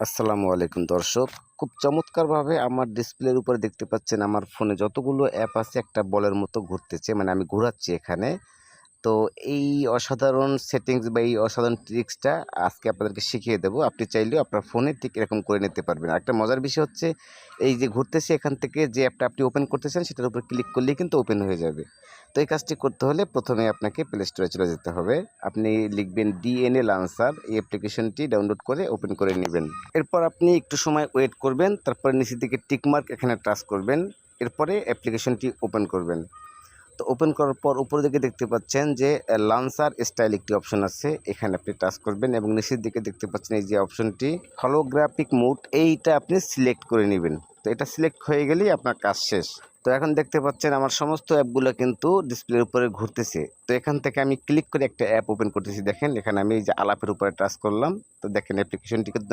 আসসালামু আলাইকুম দর্শক। খুব চমৎকারভাবে আমার ডিসপ্লের উপরে দেখতে পাচ্ছেন আমার ফোনে যতগুলো অ্যাপ আছে একটা বলের মতো ঘুরতেছে। মানে আমি ঘোরাচ্ছি এখানে। তো এই অসাধারণ সেটিংস বা এই অসাধারণ ট্রিক্সটা আজকে আপনাদেরকে শিখিয়ে দেবো। আপনি চাইলেও আপনার ফোনে ঠিক এরকম করে নিতে পারবেন। আরেকটা মজার বিষয় হচ্ছে এই যে ঘুরতেছে এখান থেকে যে অ্যাপটা আপনি ওপেন করতেছেন সেটার উপর ক্লিক করলেই কিন্তু ওপেন হয়ে যাবে। তো এই কাজটি করতে হলে প্রথমে আপনাকে প্লে স্টোরে চলে যেতে হবে। আপনি লিখবেন ডিএনএ লঞ্চার, এই অ্যাপ্লিকেশনটি ডাউনলোড করে ওপেন করে নেবেন। এরপর আপনি একটু সময় ওয়েট করবেন, তারপরে নিচের দিকে টিকমার্ক এখানে টাচ করবেন। এরপরে অ্যাপ্লিকেশনটি ওপেন করবেন। তো ওপেন করার পর উপরের দিকে দেখতে পাচ্ছেন যে লঞ্চার স্টাইল একটি অপশন আছে, এখানে আপনি টাচ করবেন এবং নিচের দিকে দেখতে পাচ্ছেন এই যে অপশনটি হলোগ্রাফিক মোড, এইটা আপনি সিলেক্ট করে নেবেন। তো এটা সিলেক্ট হয়ে গেলেই আপনার কাজ শেষ। তো এখন দেখতে পাচ্ছেন আমার সমস্ত অ্যাপগুলো কিন্তু ডিসপ্লের উপরে ঘুরতেছে। তো এখান থেকে আমি ক্লিক করে একটা অ্যাপ ওপেন করতেছি। দেখেন এখানে আমি এই যে আলাপের উপরে টাচ করলাম। তো দেখেন অ্যাপ্লিকেশনটি কিন্তু